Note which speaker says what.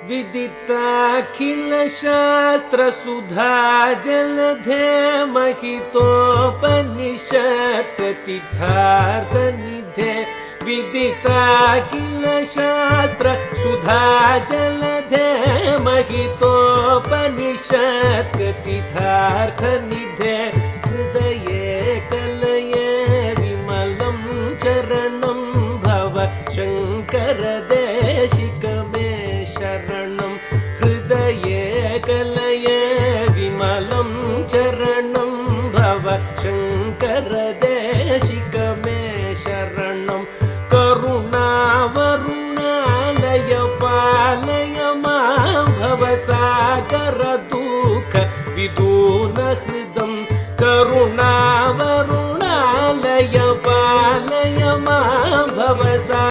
Speaker 1: विदिताखिलशास्त्रसुधा जलधे महितोपनिषत्कथितार्थनिधे विदिताखिलशास्त्रसुधा जलधे महितोपनिषत्कथितार्थनिधे हृदये कलये विमलं चरणं भव शङ्करदेशिकमे शरणं हृदये कलये विमलं चरणं भव शङ्करदेशिकमे शरणं करुणावरुणालय पालय मां भवसागरदुःख विदूनहृदं करुणावरुणालय पालय मां भवसा